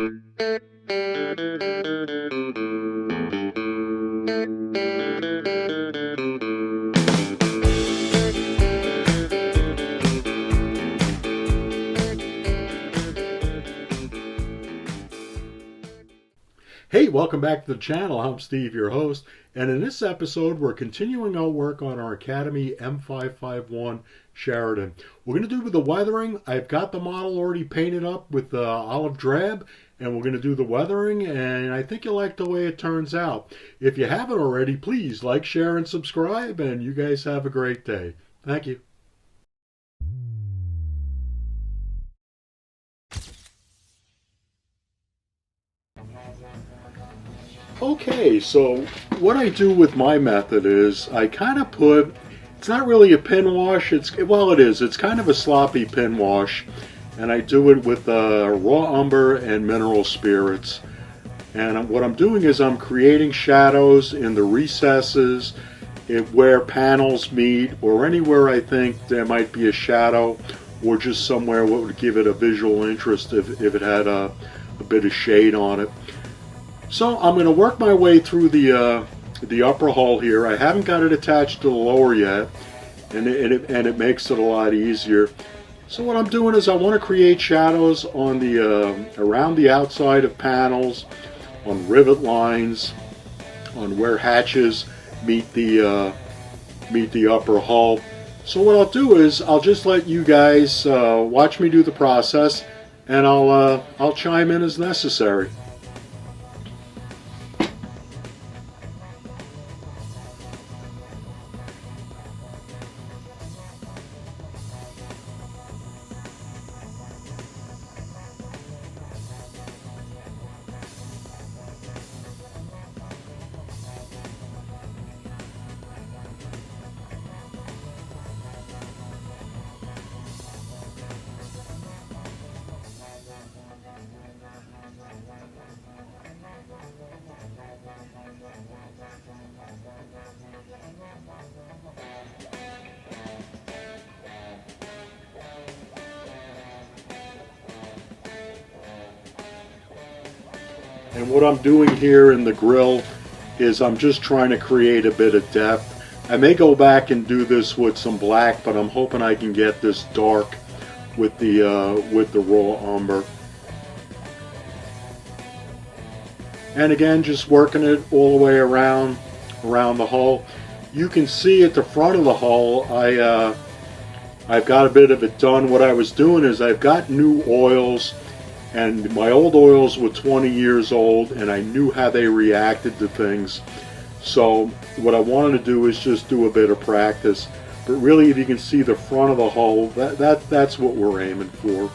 Hey, welcome back to the channel. I'm Steve, your host, and in this episode we're continuing our work on our Academy M551 Sheridan. We're going to do with the weathering. I've got the model already painted up with olive drab, and we're going to do the weathering, and I think you'll like the way it turns out. If you haven't already, please like, share, and subscribe, and you guys have a great day. Thank you. Okay, so what I do with my method is I kind of put, it's not really a pin wash, well it is, it's kind of a sloppy pin wash, and I do it with raw umber and mineral spirits. And what I'm doing is I'm creating shadows in the recesses, where panels meet, or anywhere I think there might be a shadow, or just somewhere what would give it a visual interest if it had a bit of shade on it. So I'm going to work my way through the upper hull here. I haven't got it attached to the lower yet, and it makes it a lot easier. So what I'm doing is I want to create shadows on the around the outside of panels, on rivet lines, on where hatches meet the upper hull. So what I'll do is I'll just let you guys watch me do the process, and I'll chime in as necessary. And what I'm doing here in the grill is I'm just trying to create a bit of depth. I may go back and do this with some black, but I'm hoping I can get this dark with the raw umber. And again, just working it all the way around the hull. You can see at the front of the hull, I've got a bit of it done. What I was doing is I've got new oils, and my old oils were 20 years old, and I knew how they reacted to things. So what I wanted to do is just do a bit of practice. But really, if you can see the front of the hull, that's what we're aiming for.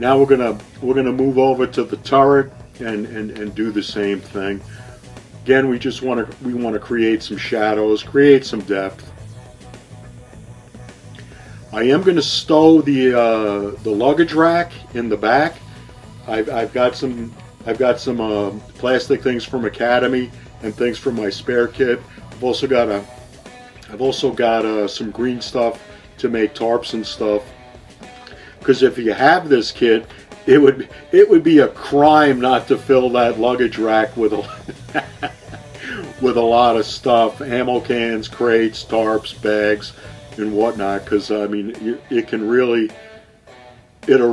Now we're gonna move over to the turret and do the same thing. Again, we want to create some shadows, create some depth. I am going to stow the luggage rack in the back. I've got some plastic things from Academy and things from my spare kit. I've also got some green stuff to make tarps and stuff. Because if you have this kit, it would be a crime not to fill that luggage rack with a lot of stuff: ammo cans, crates, tarps, bags, and whatnot. Because I mean, it'll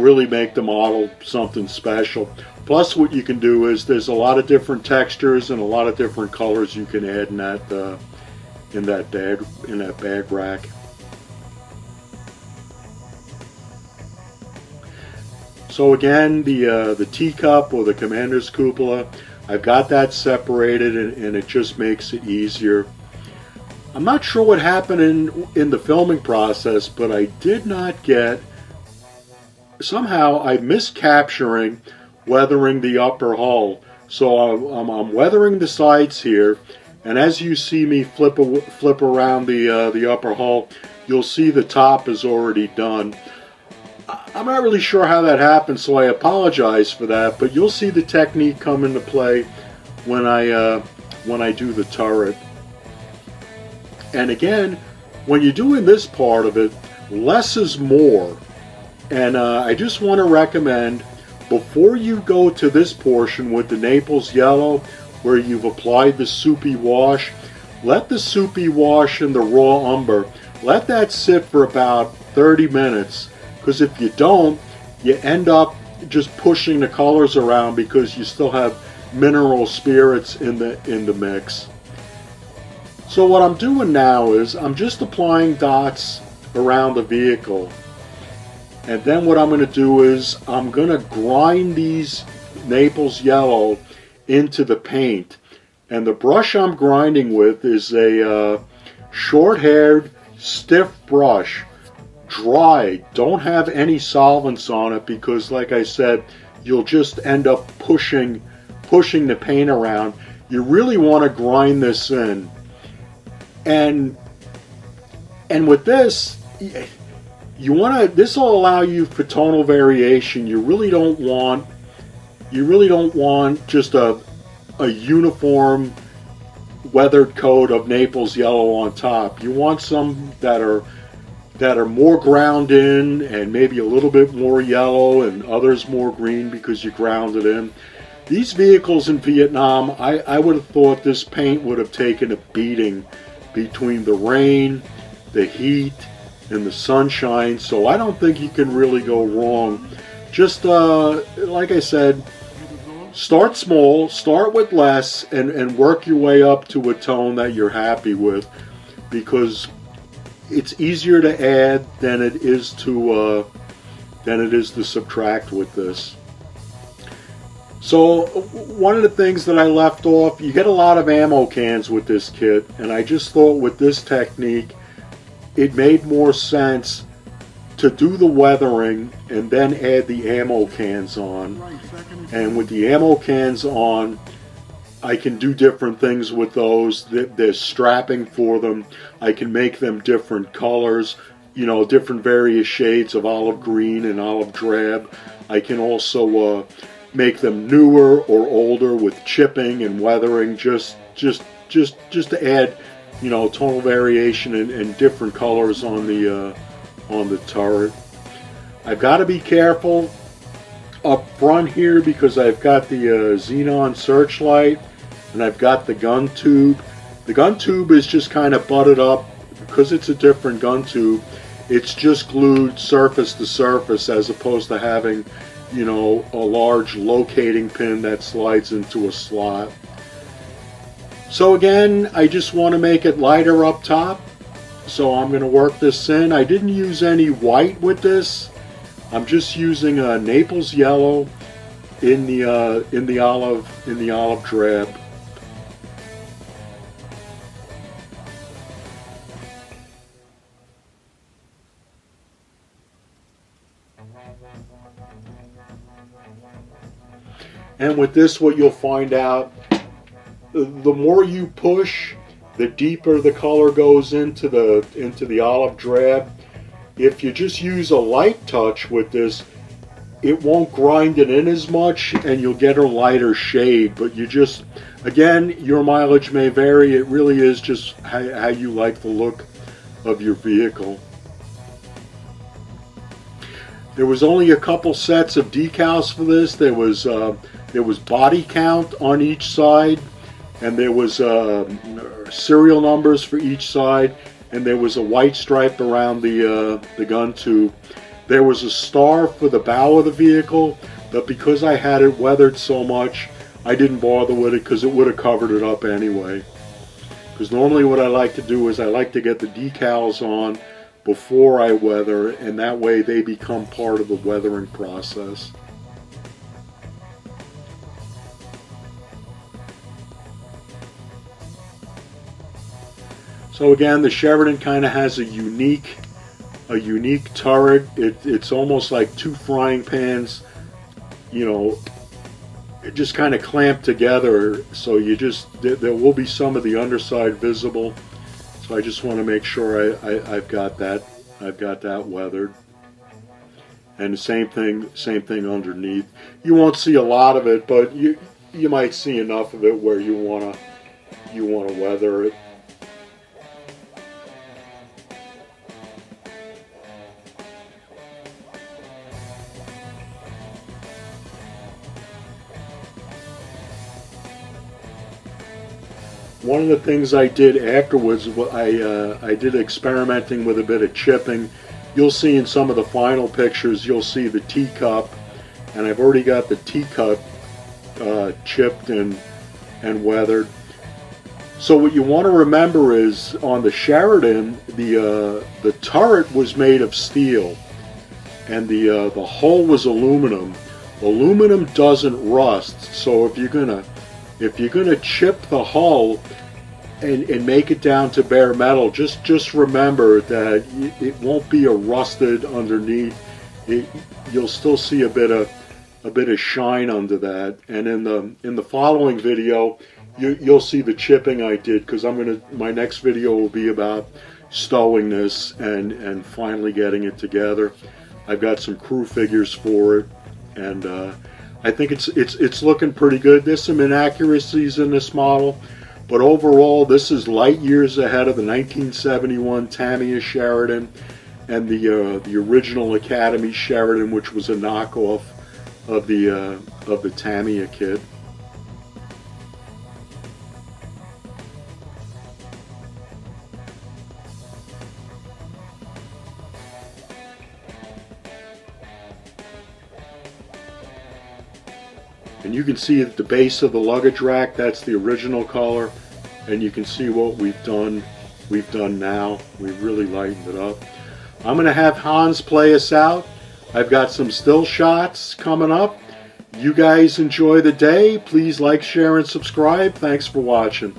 really make the model something special. Plus, what you can do is there's a lot of different textures and a lot of different colors you can add in that bag rack. So again, the teacup or the commander's cupola, I've got that separated, and it just makes it easier. I'm not sure what happened in the filming process, but I did not get, somehow I missed capturing weathering the upper hull. So I'm weathering the sides here, And as you see me flip around the upper hull, you'll see the top is already done. I'm not really sure how that happened, so I apologize for that, but you'll see the technique come into play when I do the turret. And again, when you're doing this part of it, less is more. And I just want to recommend, before you go to this portion with the Naples yellow, where you've applied the soupy wash, let the soupy wash and the raw umber, let that sit for about 30 minutes. Because if you don't, you end up just pushing the colors around because you still have mineral spirits in the mix. So what I'm doing now is I'm just applying dots around the vehicle. And then what I'm going to do is I'm going to grind these Naples yellow into the paint. And the brush I'm grinding with is a short-haired, stiff brush. Dry. Don't have any solvents on it because, like I said, you'll just end up pushing the paint around. You really want to grind this in. And with this, this will allow you for tonal variation. You really don't want just a uniform weathered coat of Naples yellow on top. You want some that are more ground in and maybe a little bit more yellow and others more green because you ground it in. These vehicles in Vietnam, I would have thought this paint would have taken a beating between the rain, the heat, and the sunshine, so I don't think you can really go wrong. Just like I said, start small, start with less, and work your way up to a tone that you're happy with, because it's easier to add than it is to subtract with this. So one of the things that I left off, you get a lot of ammo cans with this kit, and I just thought with this technique it made more sense to do the weathering and then add the ammo cans on. And with the ammo cans on, I can do different things with those. There's strapping for them. I can make them different colors, different various shades of olive green and olive drab. I can also make them newer or older with chipping and weathering, just to add, tonal variation and different colors on the turret. I've got to be careful up front here because I've got the xenon searchlight and I've got the gun tube. The gun tube is just kind of butted up because it's a different gun tube. It's just glued surface to surface as opposed to having, a large locating pin that slides into a slot. So again, I just want to make it lighter up top. So I'm going to work this in. I didn't use any white with this. I'm just using a Naples yellow in the olive drab. And with this, what you'll find out, the more you push, the deeper the color goes into the olive drab. If you just use a light touch with this, it won't grind it in as much and you'll get a lighter shade. But you just, again, your mileage may vary. It really is just how you like the look of your vehicle. There was only a couple sets of decals for this. There was body count on each side, and there was serial numbers for each side, and there was a white stripe around the gun tube. There was a star for the bow of the vehicle, but because I had it weathered so much, I didn't bother with it because it would have covered it up anyway. Because normally what I like to do is I like to get the decals on before I weather, and that way they become part of the weathering process. So again, the Sheridan kind of has a unique turret. It's almost like two frying pans, just kind of clamped together, so there will be some of the underside visible. So I just want to make sure I've got that weathered. And the same thing underneath. You won't see a lot of it, but you might see enough of it where you wanna weather it. One of the things I did afterwards, I did experimenting with a bit of chipping. You'll see in some of the final pictures, you'll see the teacup, and I've already got the teacup chipped and weathered. So what you want to remember is on the Sheridan, the turret was made of steel, and the hull was aluminum. Aluminum doesn't rust, so if you're gonna chip the hull and make it down to bare metal, just remember that it won't be a rusted underneath. You'll still see a bit of shine under that. And in the following video, you'll see the chipping I did, because my next video will be about stowing this and finally getting it together. I've got some crew figures for it, and I think it's looking pretty good. There's some inaccuracies in this model, but overall this is light years ahead of the 1971 Tamiya Sheridan and the original Academy Sheridan, which was a knockoff of the Tamiya kit. And you can see at the base of the luggage rack, that's the original color, and you can see what we've done now. We've really lightened it up. I'm going to have Hans play us out. I've got some still shots coming up. You guys enjoy the day. Please like, share, and subscribe. Thanks for watching.